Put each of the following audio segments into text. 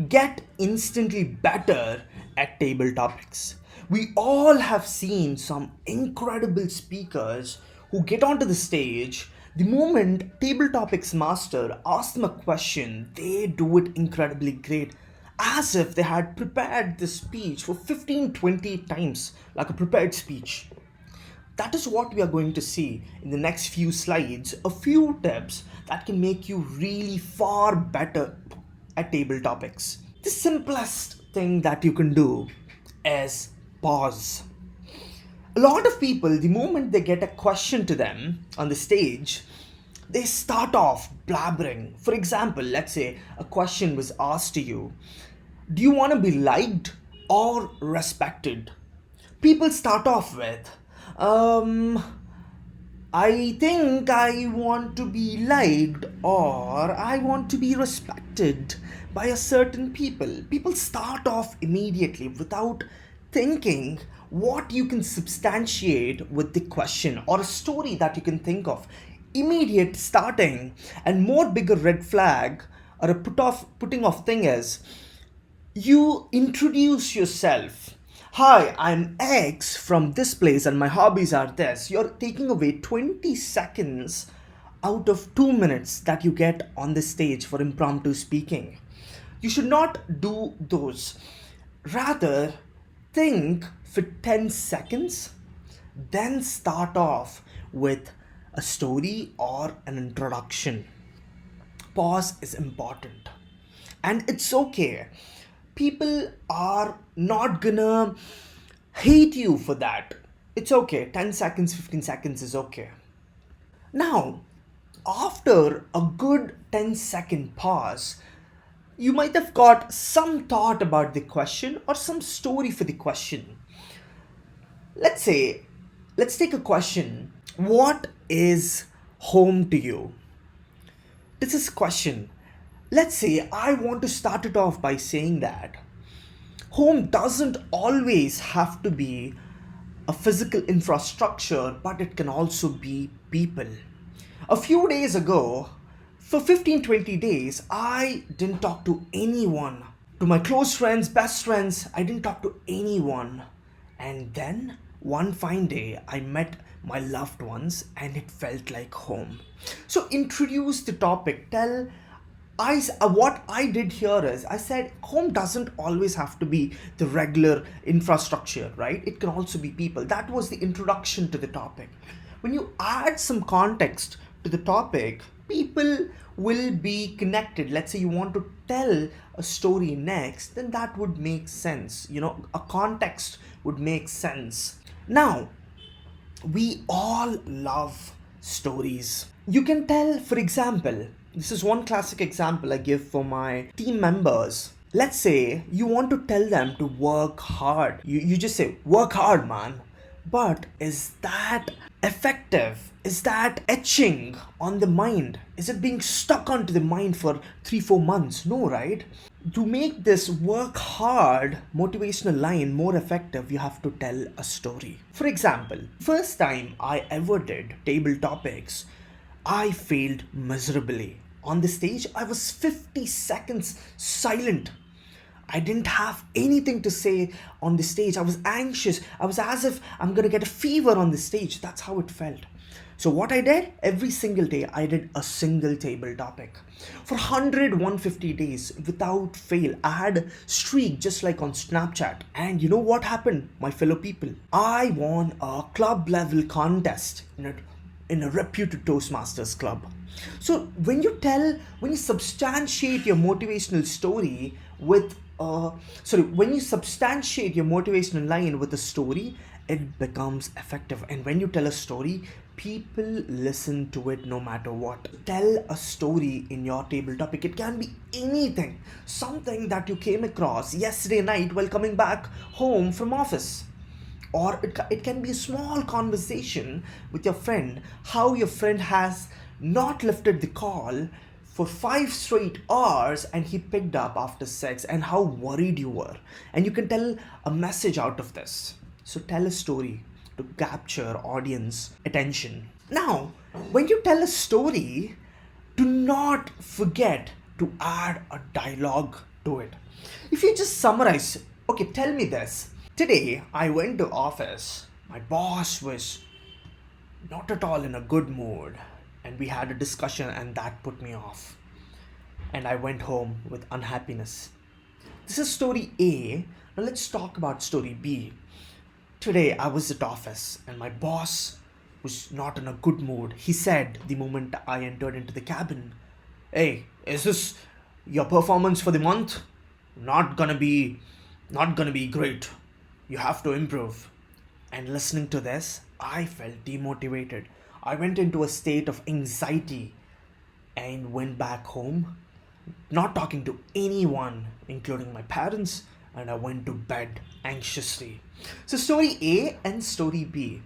get instantly better at table topics. We all have seen some incredible speakers who get onto the stage. The moment table topics master asks them a question, they do it incredibly great, as if they had prepared the speech for 15, 20 times, like a prepared speech. That is what we are going to see in the next few slides. A few tips that can make you really far better at table topics. The simplest thing that you can do is pause. A lot of people, the moment they get a question to them on the stage, they start off blabbering. For example, let's say a question was asked to you: do you want to be liked or respected? People start off with, um, I think I want to be liked or I want to be respected by a certain people. People start off immediately without thinking what you can substantiate with the question or a story that you can think of. Immediate starting and more bigger red flag or a putting off thing is you introduce yourself. Hi, I'm X from this place and my hobbies are this. You're taking away 20 seconds out of 2 minutes that you get on the stage for impromptu speaking. You should not do those. Rather, think for 10 seconds, then start off with a story or an introduction. Pause is important. And it's okay. People are not gonna hate you for that. It's okay. 10 seconds, 15 seconds is okay. Now, after a good 10-second pause, you might have got some thought about the question or some story for the question. Let's say, let's take a question. What is home to you? This is a question. Let's say I want to start it off by saying that home doesn't always have to be a physical infrastructure, but it can also be people. A few days ago, for 15, 20 days, I didn't talk to anyone. To my close friends, best friends, I didn't talk to anyone. And then one fine day, I met my loved ones and it felt like home. So introduce the topic. What I did here is I said home doesn't always have to be the regular infrastructure, right? It can also be people. That was the introduction to the topic. When you add some context to the topic, people will be connected. Let's say you want to tell a story next, then that would make sense. A context would make sense. Now, we all love stories. You can tell, for example, this is one classic example I give for my team members. Let's say you want to tell them to work hard. You just say, work hard, man. But is that effective? Is that etching on the mind? Is it being stuck onto the mind for 3-4 months? No, right? To make this work hard motivational line more effective, you have to tell a story. For example, first time I ever did table topics, I failed miserably. On the stage, I was 50 seconds silent. I didn't have anything to say on the stage. I was anxious. I was as if I'm gonna get a fever on the stage. That's how it felt. So what I did, every single day, I did a single table topic. For 100, 150 days, without fail. I had a streak just like on Snapchat. And you know what happened, my fellow people? I won a club level contest in a reputed Toastmasters club. So when you substantiate your motivational story when you substantiate your motivational line with a story, it becomes effective. And when you tell a story, people listen to it no matter what. Tell a story in your table topic. It can be anything, something that you came across yesterday night while coming back home from office. Or it can be a small conversation with your friend, how your friend has not lifted the call for 5 straight hours and he picked up after 6, and how worried you were. And you can tell a message out of this. So tell a story to capture audience attention. Now, when you tell a story, do not forget to add a dialogue to it. If you just summarize, okay, tell me this. Today I went to office. My boss was not at all in a good mood, and we had a discussion and that put me off. And I went home with unhappiness. This is story A. Now let's talk about story B. Today I was at office and my boss was not in a good mood. He said the moment I entered into the cabin, "Hey, is this your performance for the month? Not gonna be not gonna be great. You have to improve." And listening to this, I felt demotivated. I went into a state of anxiety and went back home, not talking to anyone, including my parents, and I went to bed anxiously. So, story A and story B.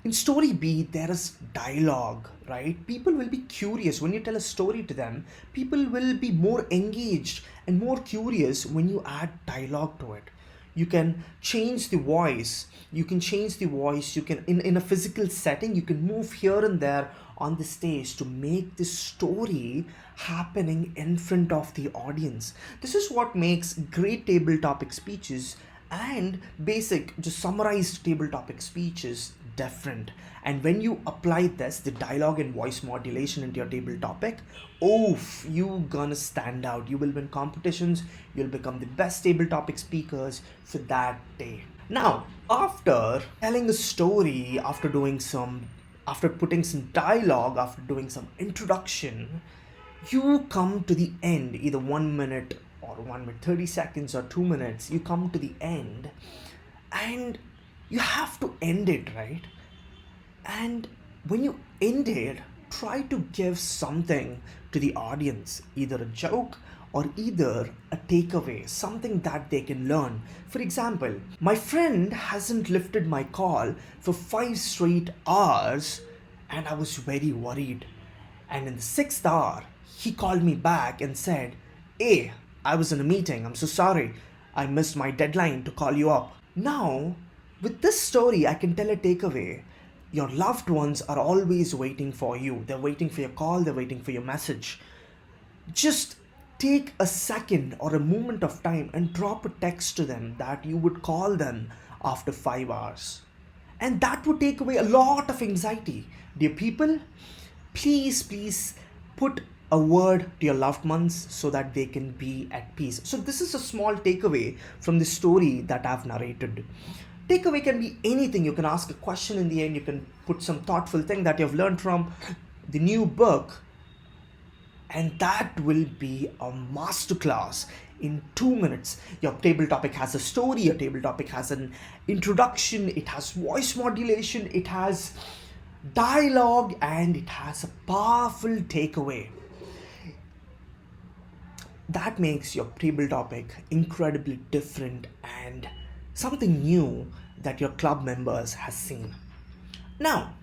In story B, there is dialogue, right? People will be curious when you tell a story to them. People will be more engaged and more curious when you add dialogue to it. You can change the voice. You can change the voice. You can, in a physical setting, you can move here and there on the stage to make the story happening in front of the audience. This is what makes great table topic speeches and basic, just summarized table topic speeches different. And when you apply this, the dialogue and voice modulation into your table topic, oof, you gonna stand out. You will win competitions. You'll become the best table topic speakers for that day. Now, after telling a story, after putting some dialogue, after doing some introduction, you come to the end, either 1 minute or 1 minute 30 seconds or 2 minutes. You come to the end and you have to end it, right? And when you end it, try to give something to the audience, either a joke or either a takeaway, something that they can learn. For example, my friend hasn't lifted my call for 5 straight hours and I was very worried. And in the sixth hour, he called me back and said, "Hey, I was in a meeting. I'm so sorry. I missed my deadline to call you up." Now, with this story, I can tell a takeaway. Your loved ones are always waiting for you. They're waiting for your call, they're waiting for your message. Just take a second or a moment of time and drop a text to them that you would call them after 5 hours. And that would take away a lot of anxiety. Dear people, please put a word to your loved ones so that they can be at peace. So, this is a small takeaway from the story that I've narrated. Takeaway can be anything. You can ask a question in the end, you can put some thoughtful thing that you've learned from the new book, and that will be a masterclass in 2 minutes. Your table topic has a story, your table topic has an introduction, it has voice modulation, it has dialogue, and it has a powerful takeaway. That makes your table topic incredibly different and something new that your club members has seen. Now,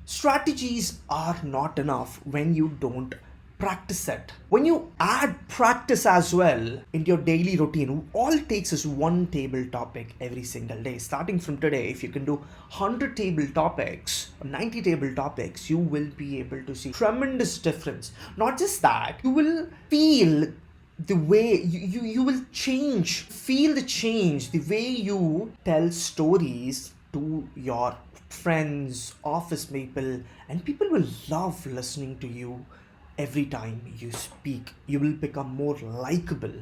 strategies are not enough when you don't practice it. When you add practice as well into your daily routine, all it takes is one table topic every single day. Starting from today, if you can do 100 table topics, 90 table topics, you will be able to see tremendous difference. Not just that, you will feel the way you will change, feel the change, the way you tell stories to your friends, office people, and people will love listening to you every time you speak. You will become more likable.